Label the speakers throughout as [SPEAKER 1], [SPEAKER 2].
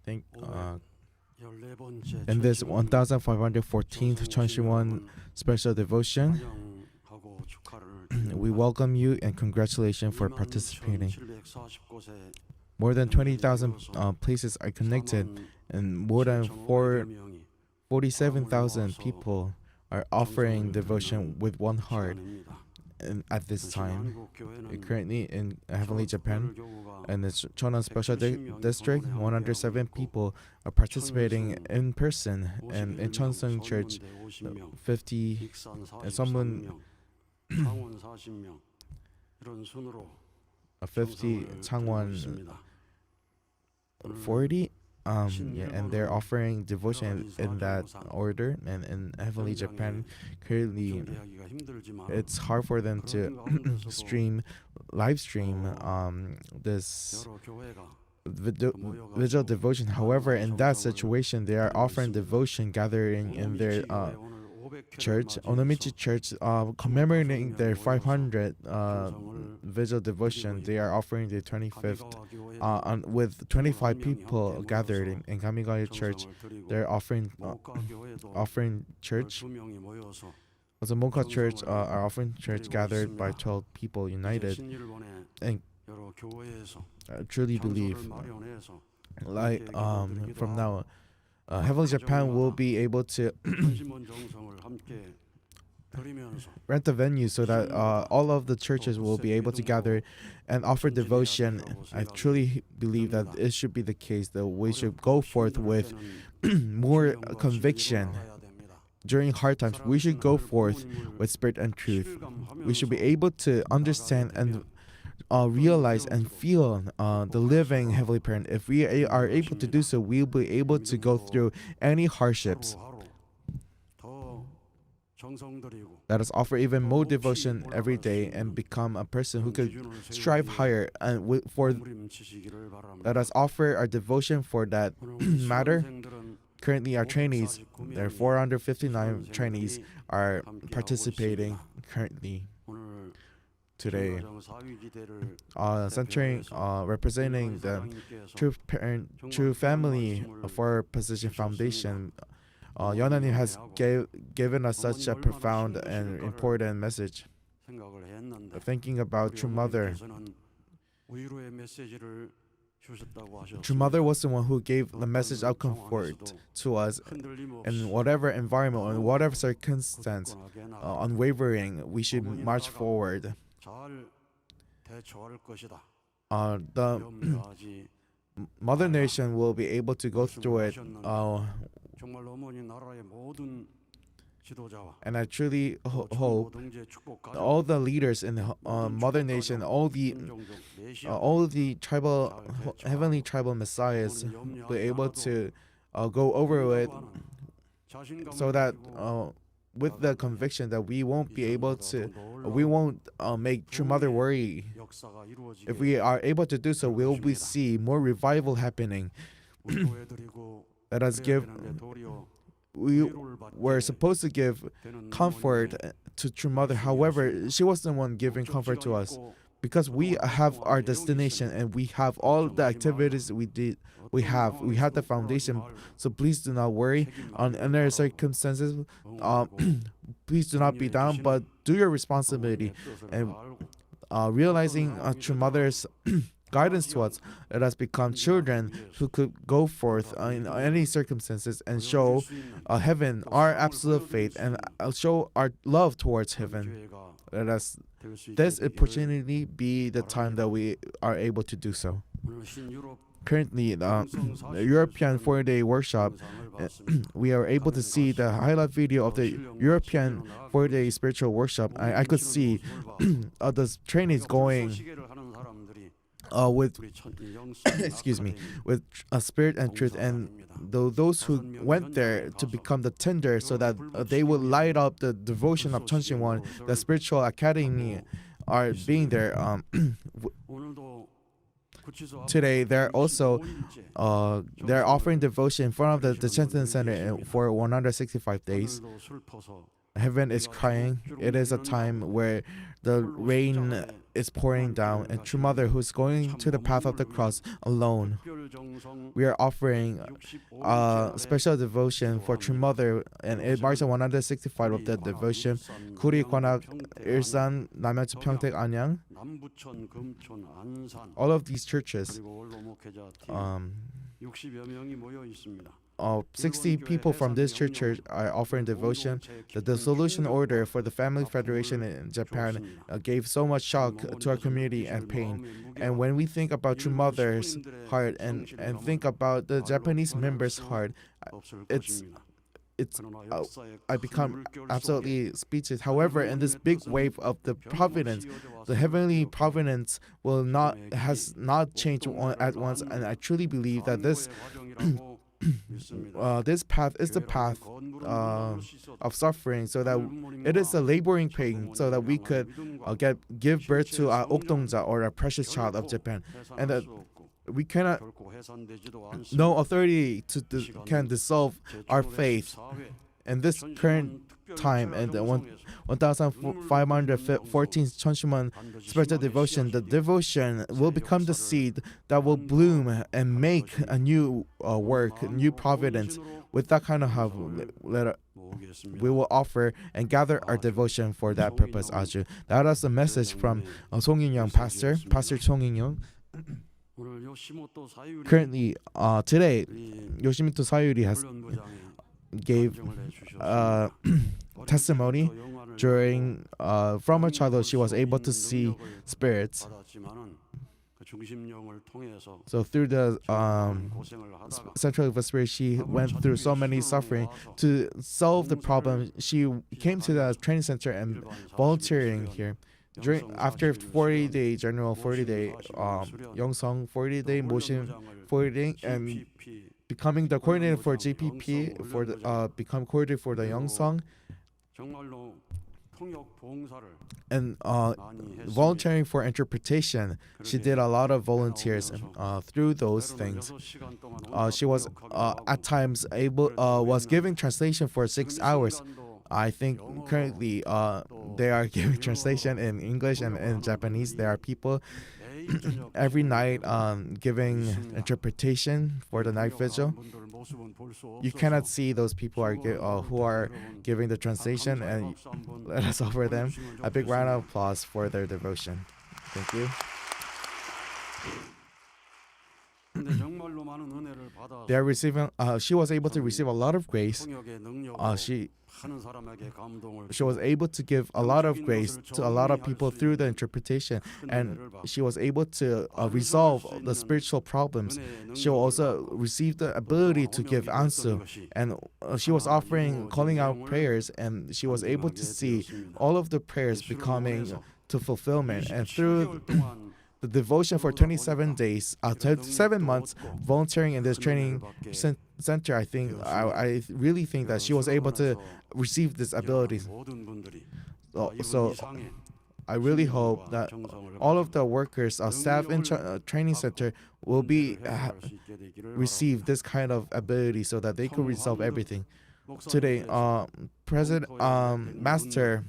[SPEAKER 1] Thank in this 1514th Cheonshim Won special devotion, we welcome you and congratulations for participating. More than 20,000 places are connected, and more than 47,000 people are offering devotion with one heart. And at this time, currently in Heavenly Japan, and the Cheonwon Special District, 107 people are participating in person, and in Cheonseong Church, 50, and someone 50, Changwon 40, and they're offering devotion in that order. And in Heavenly Japan, currently, it's hard for them to live stream this visual devotion. However, in that situation, they are offering devotion gathering in their church, Onomichi Church, commemorating their 500 visual devotion. They are offering the 25th with 25 people gathered in Kamigawa Church. They're offering church. Also, Monka Church are offering church gathered by 12 people united. And I truly believe, from now, Heavenly Japan will be able to rent a venue so that all of the churches will be able to gather and offer devotion. I truly believe that it should be the case, that we should go forth with more conviction. During hard times, we should go forth with spirit and truth. We should be able to understand and realize and feel the living Heavenly Parent. If we are able to do so, we'll be able to go through any hardships. Let us offer even more devotion every day and become a person who could strive higher. And let us offer our devotion for that matter. Currently, our trainees, there are 459 trainees, are participating currently today, centering, representing the True Family for Position Foundation. Yeonani has given us such a profound and important message. Thinking about True Mother. True Mother was the one who gave the message of comfort to us in whatever environment or in whatever circumstance. Unwavering, we should march forward. The Mother Nation will be able to go through it. And I truly hope all the leaders in the Mother Nation, all the tribal, heavenly tribal messiahs, will be able to go over it, so that with the conviction that we won't make True Mother worry. If we are able to do so, we'll see more revival happening. Let us give. We were supposed to give comfort to True Mother. However, she was the one giving comfort to us, because we have our destination and we have all the activities we did. We have the foundation. So please do not worry on any circumstances. Please do not be down, but do your responsibility. And realizing True Mother's guidance to us, let us become children who could go forth in any circumstances and show heaven our absolute faith and show our love towards heaven. Let us, this opportunity, be the time that we are able to do so. Currently, the European 4-day workshop, we are able to see the highlight video of the European 4-day spiritual workshop. I could see the trainees going with with a spirit and truth, and those who went there to become the tender, so that they will light up the devotion of Cheonshim Won, the spiritual academy, are being there. Today, they're also they're offering devotion in front of the Cheonseong Center for 165 days. Heaven is crying. It is a time where the rain is pouring down, and True Mother who's going to the path of the cross alone. We are offering special devotion for True Mother, and it marks the 165 of the devotion. 구리, 관악, 일산, 남양주, 평택, 안양. All of these churches, 60 people from this church are offering devotion. The dissolution order for the Family Federation in Japan gave so much shock to our community and pain. And when we think about True Mother's heart and think about the Japanese members' heart, I become absolutely speechless. However, in this big wave of the providence, the heavenly providence has not changed at once, and I truly believe that this this path is the path of suffering, so that it is a laboring pain, so that we could give birth to our 옥동자, or a precious child of Japan, and that we cannot, no authority can dissolve our faith. In this current time, and the 1514 Cheonshim Won spiritual devotion, the devotion will become the seed that will bloom and make a new work, new providence. With that kind of help, we will offer and gather our devotion for that purpose. Aju. That is a message from Song In-young, Pastor Song In-young. Currently, today, Yoshimoto Sayuri has gave testimony during from her childhood. She was able to see spirits. So through the central of spirit, she went through so many suffering. To solve the problem, she came to the training center and volunteering here. After 40-day general, 40-day Yongsong, 40-day motion, 40-day, and becoming the coordinator for JPP, for the become coordinator for the Yongsong, and volunteering for interpretation. She did a lot of volunteers through those things. She was at times was giving translation for 6 hours. I think currently they are giving translation in English and in Japanese. There are people every night giving interpretation for the night vigil. You cannot see those people who are giving the translation, and let us offer them a big round of applause for their devotion. Thank you. They are receiving. She was able to receive a lot of grace. She was able to give a lot of grace to a lot of people through the interpretation, and she was able to resolve the spiritual problems. She also received the ability to give answer, and she was calling out prayers, and she was able to see all of the prayers becoming to fulfillment. And through the devotion for 27 days, 7 months volunteering in this training center, I really think that she was able to receive this ability. So I really hope that all of the workers, staff in training center will be receive this kind of ability, so that they could resolve everything. Today, President Master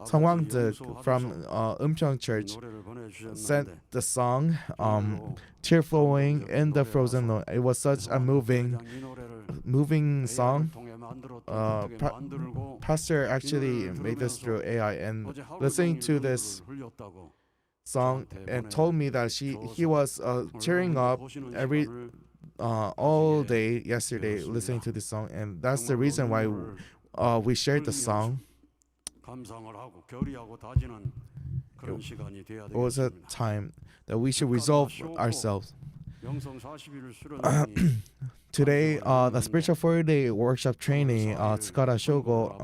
[SPEAKER 1] Song Wang-duk from Eunpyeong Church sent the song Tear Flowing in the Frozen Note. It was such a moving song. Pastor actually made this through AI, and listening to this song and told me that he was tearing up all day yesterday listening to this song, and that's the reason why we shared the song. It was a time that we should resolve ourselves. Today, the spiritual 40-day workshop training, Tsukara Shogo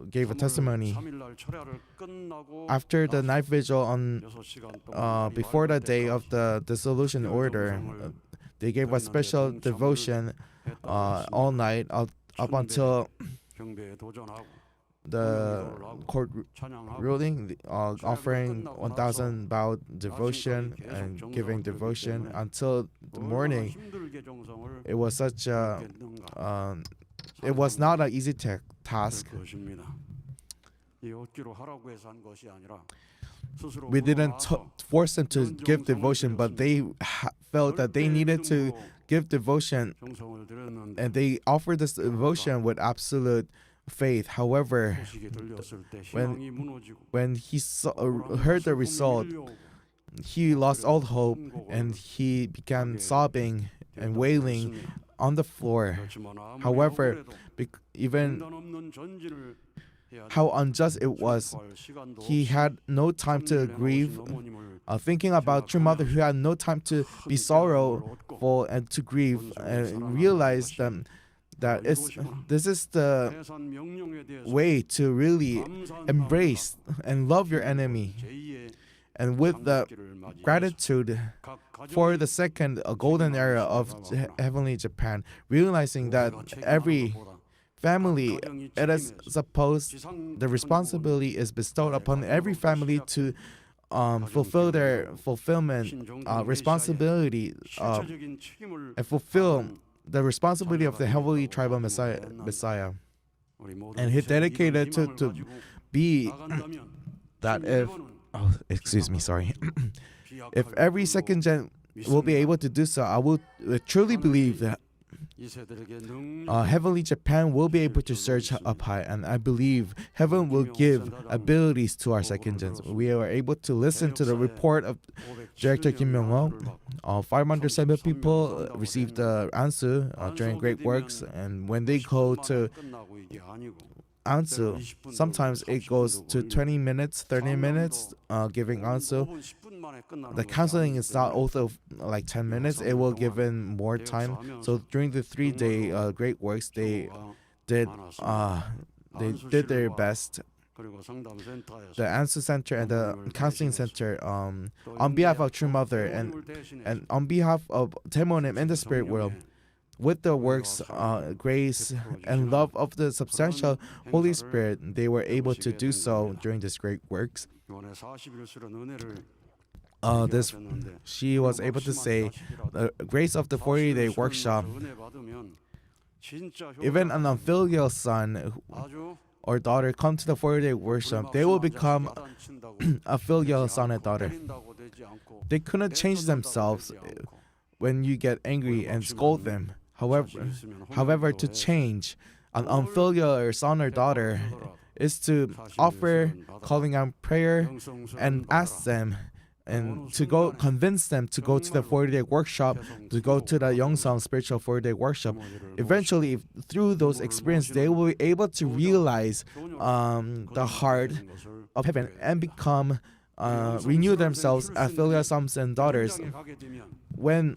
[SPEAKER 1] gave a testimony. After the night vigil before the day of the dissolution order, they gave a special devotion all night up until the court ruling, offering 1,000 bow devotion and giving devotion until the morning. It was such a it was not an easy task. we didn't force them to give devotion, but they felt that they needed to give devotion, and they offered this devotion with absolute faith. However, when he heard the result, he lost all hope, and he began sobbing and wailing on the floor. However, even how unjust it was, he had no time to grieve, thinking about True Mother who had no time to be sorrowful and to grieve, and realized that this is the way to really embrace and love your enemy. And with the gratitude for the second golden era of Heavenly Japan, realizing that every family, it is supposed, the responsibility is bestowed upon every family to fulfill their responsibility, and fulfill the responsibility of the Heavenly Tribal Messiah. And he dedicated to be that if every second gen will be able to do so, I will truly believe that Heavenly Japan will be able to surge up high, and I believe heaven will give abilities to our second gens. We are able to listen to the report of Director Kim Myung-won. 507 people received the answer during Great Works, and when they go to answer, sometimes it goes to 20 minutes, 30 minutes giving answer. The counseling is not also like 10 minutes. It will give in more time. So during the 3-day Great Works, they did their best. The answer center and the counseling center, on behalf of True Mother and on behalf of Temonim in the spirit world, with the works, grace, and love of the substantial Holy Spirit, they were able to do so during this Great Works. She was able to say, the grace of the 40-day workshop, even an unfilial son or daughter come to the 40-day workshop, they will become a filial son and daughter. They couldn't change themselves when you get angry and scold them. However, to change an unfilial son or daughter is to offer calling out prayer and ask them and to go convince them to go to the 40-day workshop, to go to the Yongsang spiritual 40-day workshop. Eventually, through those experiences, they will be able to realize the heart of heaven and become renew themselves as filial sons and daughters. When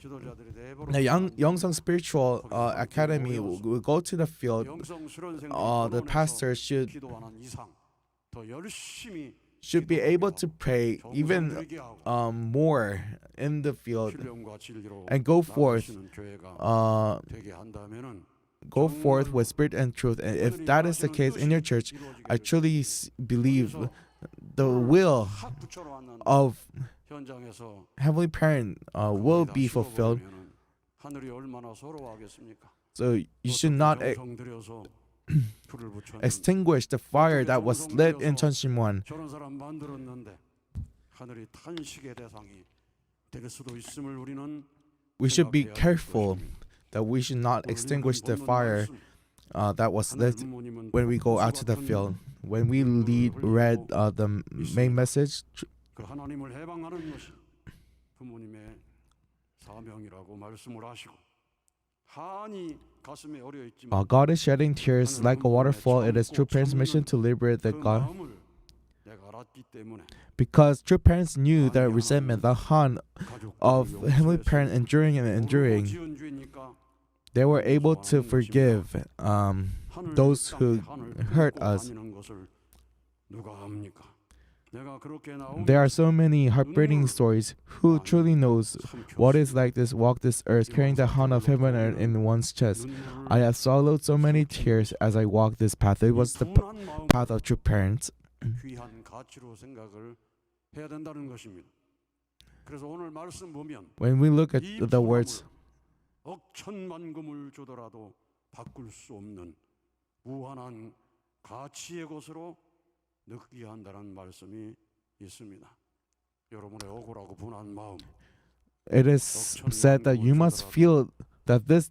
[SPEAKER 1] the Yongsang Spiritual Academy will go to the field, the pastor should be able to pray even more in the field and go forth with spirit and truth. And if that is the case in your church, I truly believe the will of Heavenly Parent will be fulfilled. So you should not extinguish the fire that was lit in Cheonshim Won. We should be careful that we should not extinguish the fire that was lit when we go out to the field. When we read the main message, God is shedding tears like a waterfall. It is true parents' mission to liberate the God. Because true parents knew the resentment, the harm of Heavenly Parent enduring and enduring, they were able to forgive those who hurt us. There are so many heartbreaking stories. Who truly knows what it's like to walk this earth carrying the hand of heaven in one's chest? I have swallowed so many tears as I walked this path. It was the path of true parents. When we look at the words, It is said that you must feel that this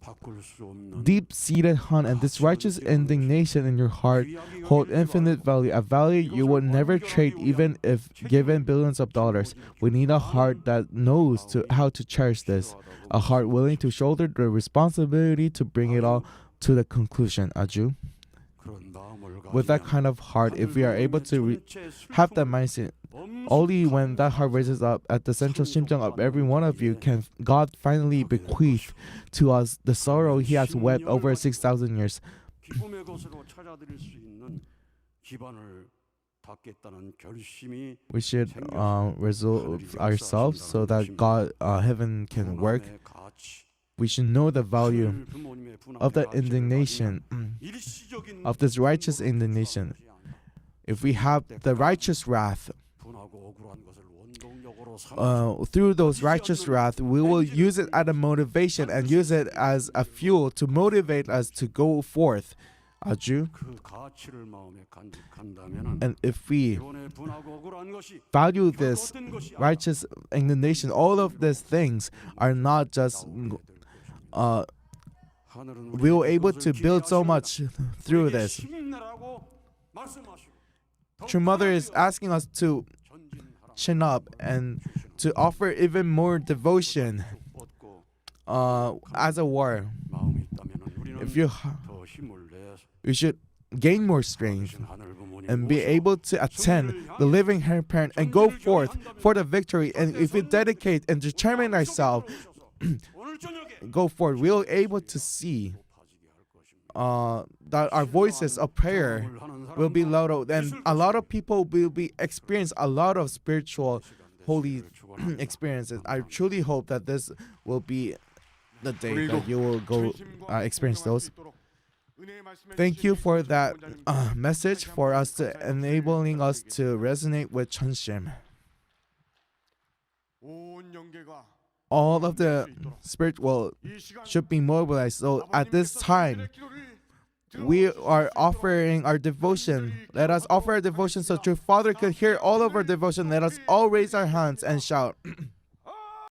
[SPEAKER 1] deep-seated hunt and this righteous indignation in your heart hold infinite value, a value you would never trade even if given billions of dollars. We need a heart that knows how to cherish this, a heart willing to shoulder the responsibility to bring it all to the conclusion. Aju. With that kind of heart, if we are able to have that mindset, only when that heart raises up at the central 심정 of every one of you can God finally bequeath to us the sorrow He has wept over 6,000 years. We should resolve ourselves so that God, heaven can work. We should know the value of the indignation, of this righteous indignation. If we have the righteous wrath, through those righteous wrath, we will use it as a motivation and use it as a fuel to motivate us to go forth. Aju. And if we value this righteous indignation, all of these things are not just we were able to build so much through this. True Mother is asking us to chin up and to offer even more devotion as a war. If you should gain more strength and be able to attend the living Heavenly Parent and go forth for the victory. And if we dedicate and determine ourselves, go forward, we'll able to see that our voices of prayer will be louder, and a lot of people will be experience a lot of spiritual holy experiences. I truly hope that this will be the day that you will go experience those. Thank you for that message for us to enabling us to resonate with Cheonshim. All of the spiritual should be mobilized. So at this time, we are offering our devotion. Let us offer our devotion so True Father could hear all of our devotion. Let us all raise our hands and shout.